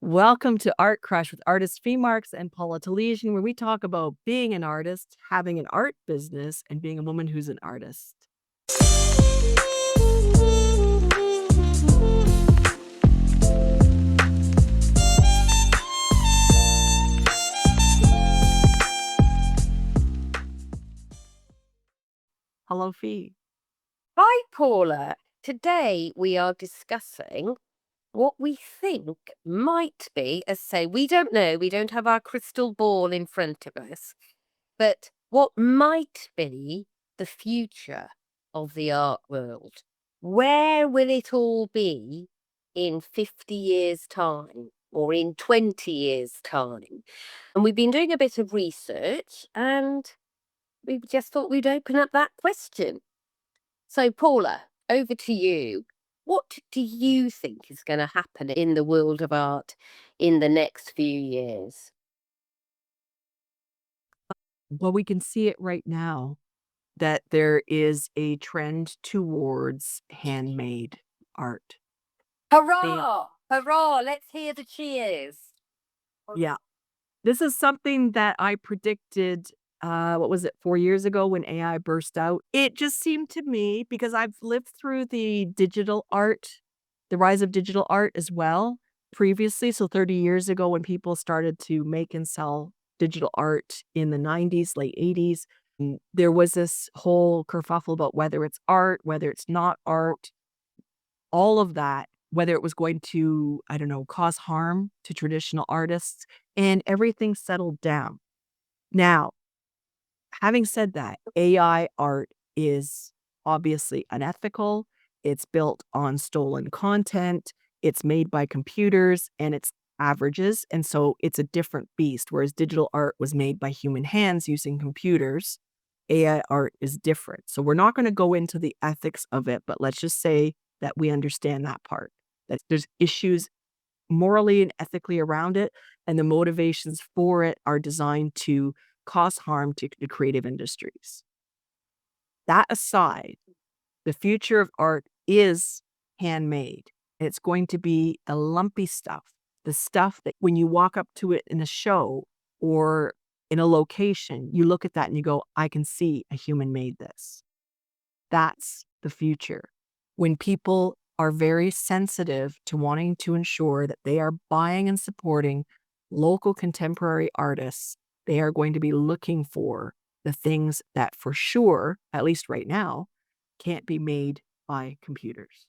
Welcome to Art Crush with artist Fee Marks and Paula, where we talk about being an artist, having an art business, and being a woman who's an artist. Hello, Fee. Hi, Paula. Today we are discussing what we think might be, as say, we don't know, we don't have our crystal ball in front of us, but what might be the future of the art world. Where will it all be in 50 years' time or in 20 years' time? And we've been doing a bit of research and we just thought we'd open up that question. So, Paula, over to you. What do you think is going to happen in the world of art in the next few years? Well, we can see it right now that there is a trend towards handmade art. Hurrah! Hurrah! Let's hear the cheers. Yeah. This is something that I predicted, what was it, 4 years ago when AI burst out. It just seemed to me, because I've lived through the rise of digital art as well previously. So 30 years ago when people started to make and sell digital art in the 90s, late 80s, there was this whole kerfuffle about whether it's art, whether it's not art, all of that, whether it was going to, I don't know, cause harm to traditional artists, and everything settled down. Now, having said that, AI art is obviously unethical. It's built on stolen content. It's made by computers and it's averages. And so it's a different beast. Whereas digital art was made by human hands using computers, AI art is different. So we're not going to go into the ethics of it, but let's just say that we understand that part, that there's issues morally and ethically around it, and the motivations for it are designed to cause harm to the creative industries. That aside, the future of art is handmade. It's going to be the lumpy stuff, the stuff that when you walk up to it in a show or in a location, you look at that and you go, I can see a human made this. That's the future. When people are very sensitive to wanting to ensure that they are buying and supporting local contemporary artists, they are going to be looking for the things that for sure, at least right now, can't be made by computers.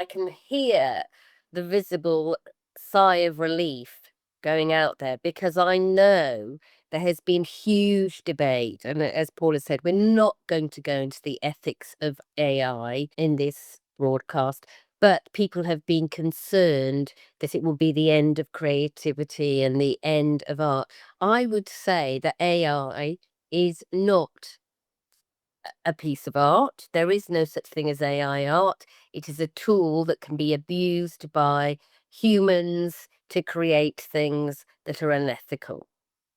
I can hear the visible sigh of relief going out there because I know there has been huge debate. And as Paula said, we're not going to go into the ethics of AI in this broadcast, but people have been concerned that it will be the end of creativity and the end of art. I would say that AI is not a piece of art. There is no such thing as AI art. It is a tool that can be abused by humans to create things that are unethical.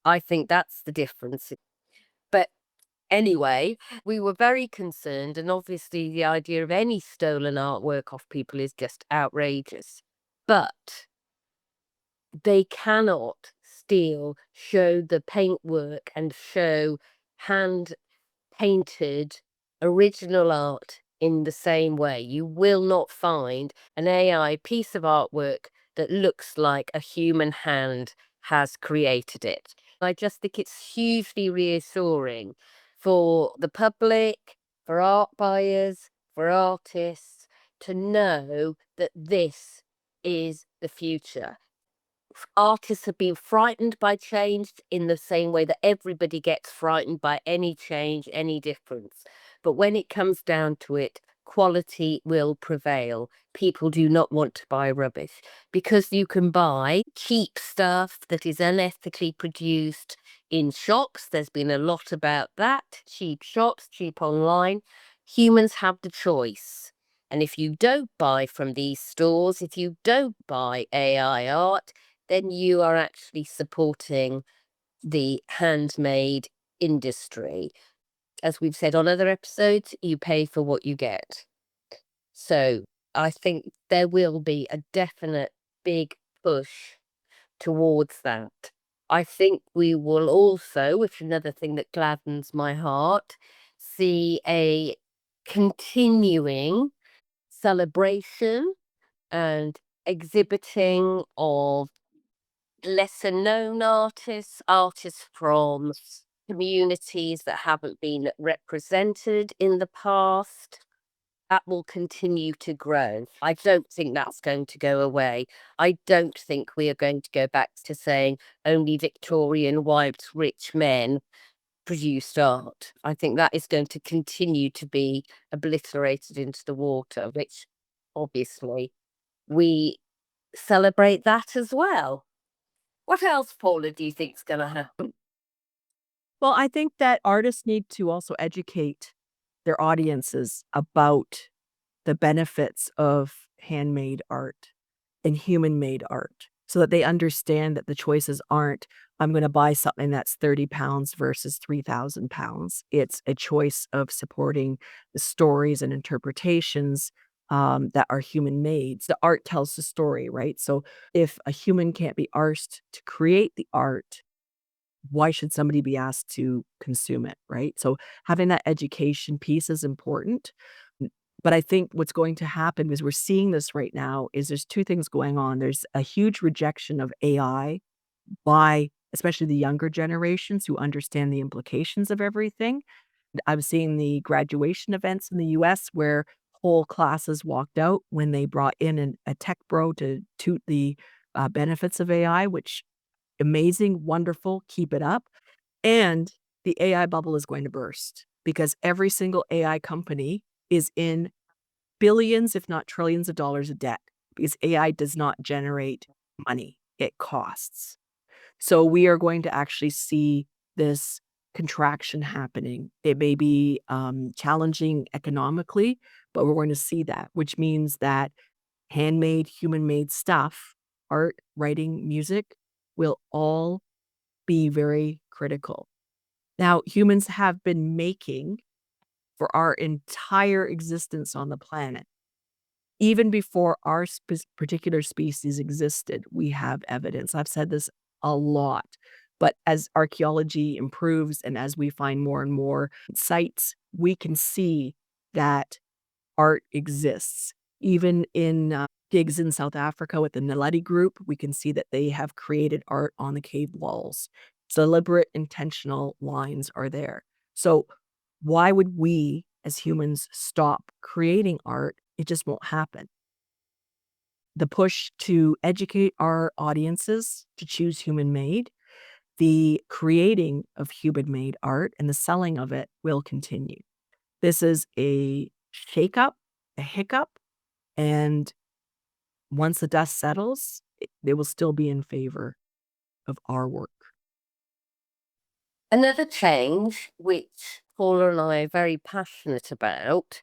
I think that's the difference. But anyway, we were very concerned, and obviously the idea of any stolen artwork off people is just outrageous. But they cannot show the paintwork and show hand painted original art in the same way. You will not find an AI piece of artwork that looks like a human hand has created it. I just think it's hugely reassuring for the public, for art buyers, for artists to know that this is the future. Artists have been frightened by change in the same way that everybody gets frightened by any change, any difference. But when it comes down to it, quality will prevail. People do not want to buy rubbish because you can buy cheap stuff that is unethically produced in shops. There's been a lot about that. Cheap shops, cheap online. Humans have the choice. And if you don't buy from these stores, if you don't buy AI art, then you are actually supporting the handmade industry. As we've said on other episodes, you pay for what you get. So I think there will be a definite big push towards that. I think we will also, which is another thing that gladdens my heart, see a continuing celebration and exhibiting of lesser known artists, artists from communities that haven't been represented in the past. That will continue to grow. I don't think that's going to go away. I don't think we are going to go back to saying only Victorian white rich men produced art. I think that is going to continue to be obliterated into the water, which obviously we celebrate that as well. What else, Paula, do you think's going to happen? Well, I think that artists need to also educate their audiences about the benefits of handmade art and human-made art so that they understand that the choices aren't, "I'm gonna buy something that's 30 pounds versus 3,000 pounds." It's a choice of supporting the stories and interpretations, that are human-made. The art tells the story, right? So, if a human can't be arsed to create the art, why should somebody be asked to consume it, right? So, having that education piece is important. But I think what's going to happen is we're seeing this right now is there's 2 things going on. There's a huge rejection of AI by especially the younger generations who understand the implications of everything. I'm seeing the graduation events in the US where whole classes walked out when they brought in a tech bro to toot the, benefits of AI, which amazing, wonderful, keep it up. And the AI bubble is going to burst because every single AI company is in billions, if not trillions of dollars of debt because AI does not generate money, it costs. So we are going to actually see this contraction happening. It may be challenging economically, but we're going to see that, which means that handmade, human made stuff, art, writing, music will all be very critical. Now, humans have been making for our entire existence on the planet. Even before our particular species existed, we have evidence. I've said this a lot, but as archaeology improves and as we find more and more sites, we can see that art exists. Even in digs in South Africa with the Naledi group, we can see that they have created art on the cave walls. Deliberate, intentional lines are there. So, why would we as humans stop creating art? It just won't happen. The push to educate our audiences to choose human made, the creating of human made art and the selling of it will continue. This is a shakeup, a hiccup, and once the dust settles, they will still be in favor of our work. Another change, which Paula and I are very passionate about,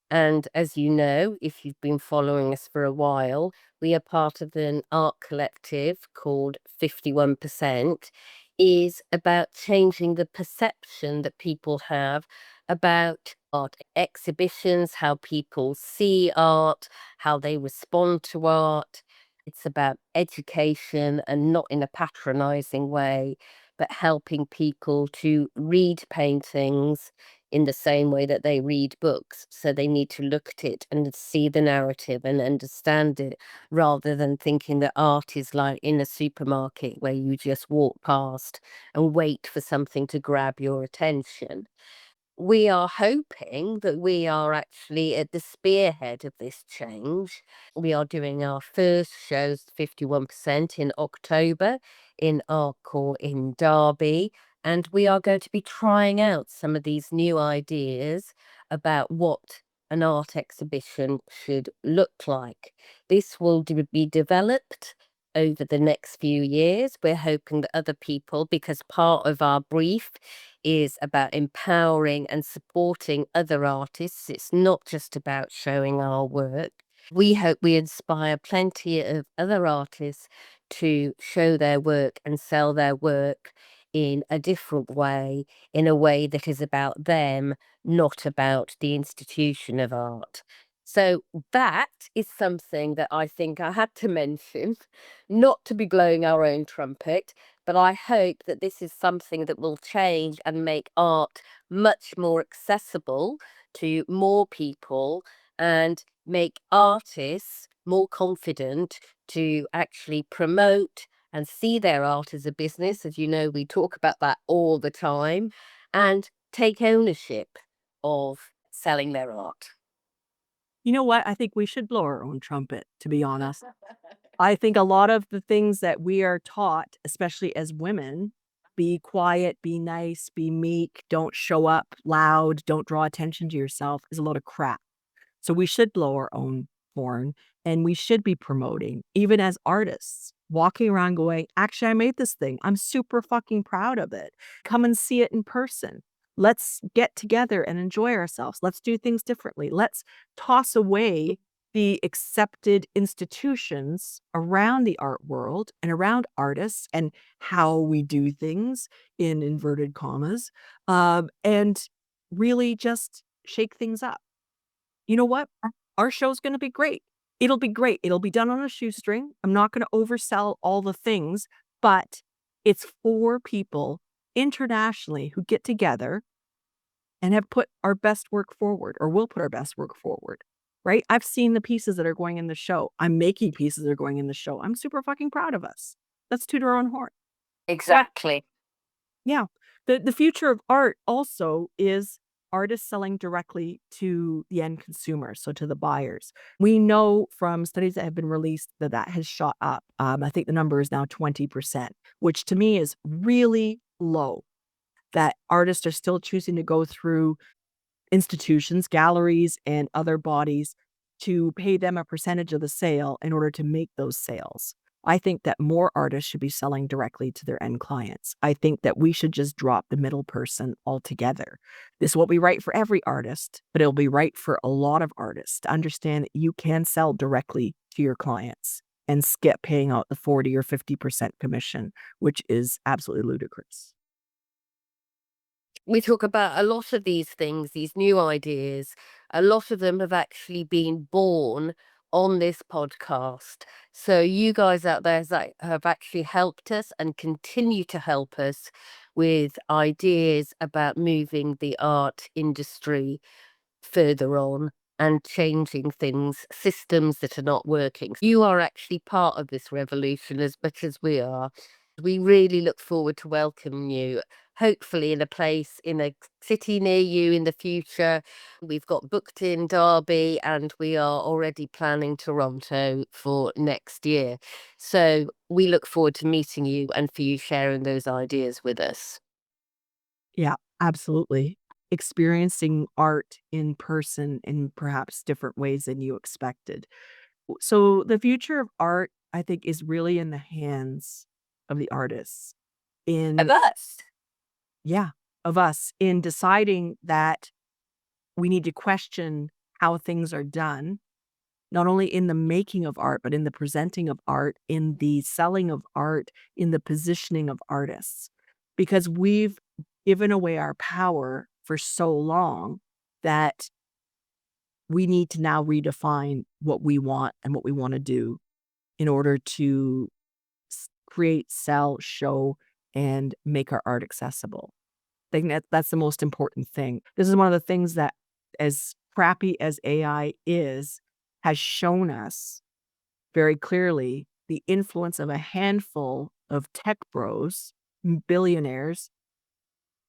and as you know, if you've been following us for a while, we are part of an art collective called 51%, is about changing the perception that people have about art exhibitions, how people see art, how they respond to art. It's about education and not in a patronizing way, but helping people to read paintings in the same way that they read books. So they need to look at it and see the narrative and understand it rather than thinking that art is like in a supermarket where you just walk past and wait for something to grab your attention. We are hoping that we are actually at the spearhead of this change. We are doing our first shows, 51%, in October in Arcore in Derby. And we are going to be trying out some of these new ideas about what an art exhibition should look like. This will be developed over the next few years. We're hoping that other people, because part of our brief is about empowering and supporting other artists. It's not just about showing our work. We hope we inspire plenty of other artists to show their work and sell their work in a different way, in a way that is about them, not about the institution of art. So that is something that I think I had to mention, not to be blowing our own trumpet, but I hope that this is something that will change and make art much more accessible to more people and make artists more confident to actually promote and see their art as a business. As you know, we talk about that all the time, and take ownership of selling their art. You know what? I think we should blow our own trumpet, to be honest. I think a lot of the things that we are taught, especially as women, be quiet, be nice, be meek, don't show up loud, don't draw attention to yourself, is a load of crap. So we should blow our own horn and we should be promoting, even as artists, walking around going, actually, I made this thing. I'm super fucking proud of it. Come and see it in person. Let's get together and enjoy ourselves. Let's do things differently. Let's toss away the accepted institutions around the art world and around artists and how we do things in inverted commas, and really just shake things up. You know what? Our show's gonna be great. It'll be great. It'll be done on a shoestring. I'm not gonna oversell all the things, but it's for people internationally who get together and have put our best work forward or will put our best work forward, right? I've seen the pieces that are going in the show. I'm making pieces that are going in the show. I'm super fucking proud of us. Let's toot our own horn. Exactly. Yeah. The future of art also is artists selling directly to the end consumer, so to the buyers. We know from studies that have been released that that has shot up. I think the number is now 20%, which to me is really low, that artists are still choosing to go through institutions, galleries, and other bodies to pay them a percentage of the sale in order to make those sales. I think that more artists should be selling directly to their end clients. I think that we should just drop the middle person altogether. This won't be right for every artist, but it'll be right for a lot of artists to understand that you can sell directly to your clients and skip paying out the 40 or 50% commission, which is absolutely ludicrous. We talk about a lot of these things, these new ideas. A lot of them have actually been born on this podcast. So you guys out there have actually helped us and continue to help us with ideas about moving the art industry further on and changing things, systems that are not working. You are actually part of this revolution as much as we are. We really look forward to welcoming you, hopefully in a place in a city near you in the future. We've got booked in Derby and we are already planning Toronto for next year. So we look forward to meeting you and for you sharing those ideas with us. Yeah, absolutely. Experiencing art in person in perhaps different ways than you expected. So the future of art, I think, is really in the hands of the artists Of in us. yeah, of us in deciding that we need to question how things are done, not only in the making of art, but in the presenting of art, in the selling of art, in the positioning of artists. Because we've given away our power for so long that we need to now redefine what we want and what we want to do in order to create, sell, show, and make our art accessible. I think that that's the most important thing. This is one of the things that, as crappy as AI is, has shown us very clearly the influence of a handful of tech bros, billionaires,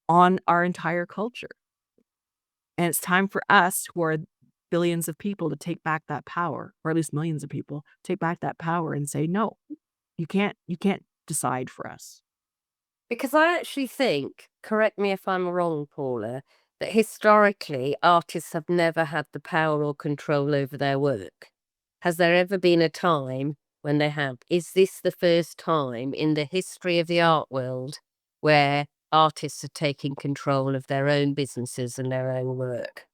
on our entire culture. And it's time for us, who are billions of people, to take back that power, or at least millions of people, take back that power and say, no, you can't decide for us. Because I actually think, correct me if I'm wrong, Paula, that historically artists have never had the power or control over their work. Has there ever been a time when they have? Is this the first time in the history of the art world where artists are taking control of their own businesses and their own work?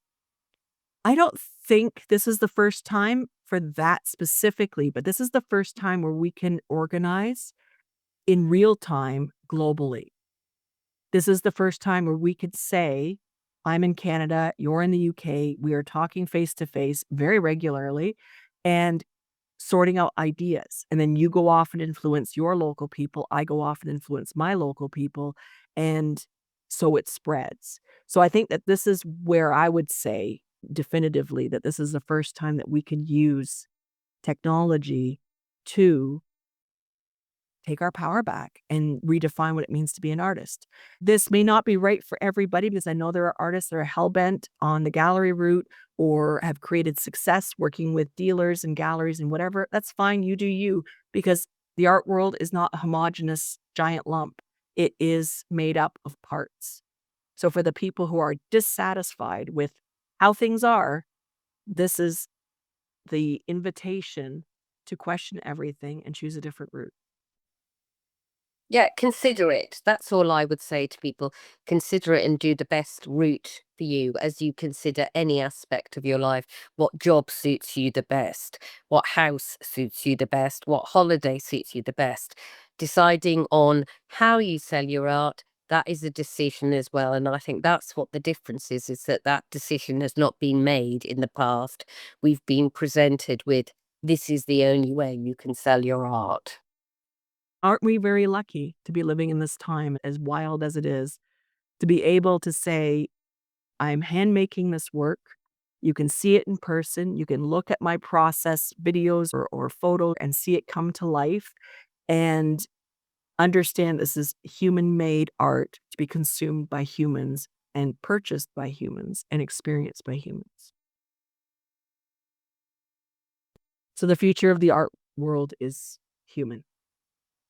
I don't think this is the first time for that specifically, but this is the first time where we can organize in real time globally. This is the first time where we could say, I'm in Canada, you're in the UK, we are talking face to face very regularly and sorting out ideas. And then you go off and influence your local people, I go off and influence my local people, and so it spreads. So I think that this is where I would say definitively that this is the first time that we can use technology to take our power back and redefine what it means to be an artist. This may not be right for everybody because I know there are artists that are hell-bent on the gallery route or have created success working with dealers and galleries and whatever. That's fine, you do you, because the art world is not a homogeneous giant lump. It is made up of parts. So for the people who are dissatisfied with how things are, this is the invitation to question everything and choose a different route. Yeah, consider it. That's all I would say to people. Consider it and do the best route for you as you consider any aspect of your life. What job suits you the best? What house suits you the best? What holiday suits you the best? Deciding on how you sell your art, that is a decision as well. And I think that's what the difference is that that decision has not been made in the past. We've been presented with this is the only way you can sell your art. Aren't we very lucky to be living in this time, as wild as it is, to be able to say, "I'm hand making this work." You can see it in person, you can look at my process videos or photo and see it come to life, and understand this is human-made art to be consumed by humans and purchased by humans and experienced by humans. So the future of the art world is human.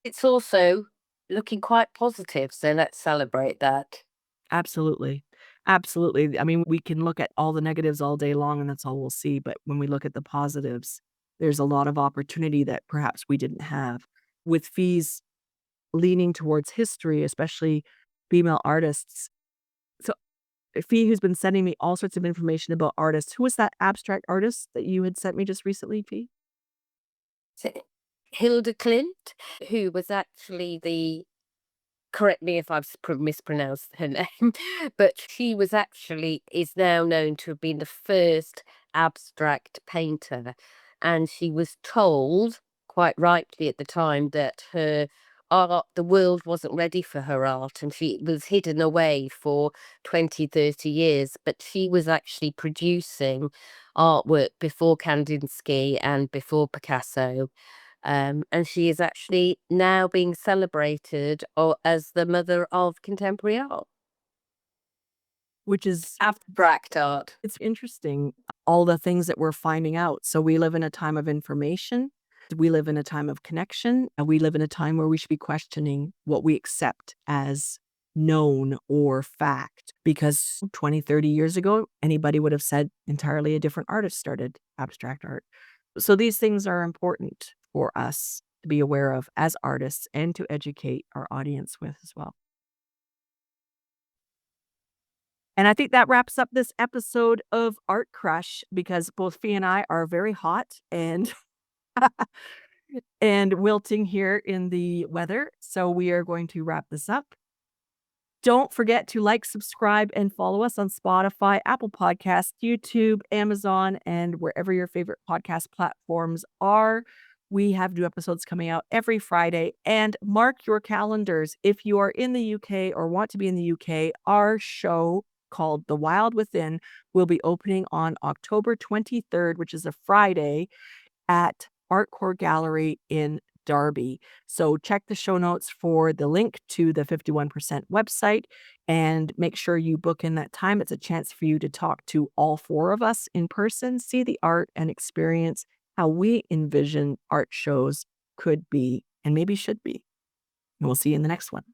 It's also looking quite positive, so let's celebrate that. Absolutely. Absolutely. I mean, we can look at all the negatives all day long, and that's all we'll see, but when we look at the positives, there's a lot of opportunity that perhaps we didn't have. With fees leaning towards history, especially female artists. So, Fee, who's been sending me all sorts of information about artists. Who was that abstract artist that you had sent me just recently, Fee? So, Hilda Klint, who was actually the correct me if I've mispronounced her name, but she was actually is now known to have been the first abstract painter, and she was told, quite rightly at the time, that her art, the world wasn't ready for her art, and she was hidden away for 20, 30 years, but she was actually producing artwork before Kandinsky and before Picasso, and she is actually now being celebrated as the mother of contemporary art, Which is abstract art. it's interesting, all the things that we're finding out. So we live in a time of information, we live in a time of connection, and we live in a time where we should be questioning what we accept as known or fact. Because 20, 30 years ago, anybody would have said entirely a different artist started abstract art. So these things are important for us to be aware of as artists and to educate our audience with as well. And I think that wraps up this episode of Art Crush because both Fee and I are very hot and and wilting here in the weather. So we are going to wrap this up. Don't forget to like, subscribe, and follow us on Spotify, Apple Podcasts, YouTube, Amazon, and wherever your favorite podcast platforms are. We have new episodes coming out every Friday. And mark your calendars. If you are in the UK or want to be in the UK, our show called The Wild Within will be opening on October 23rd, which is a Friday at Artcore Gallery in Derby. So check the show notes for the link to the 51% website and make sure you book in that time. It's a chance for you to talk to all four of us in person, see the art, and experience how we envision art shows could be and maybe should be. And we'll see you in the next one.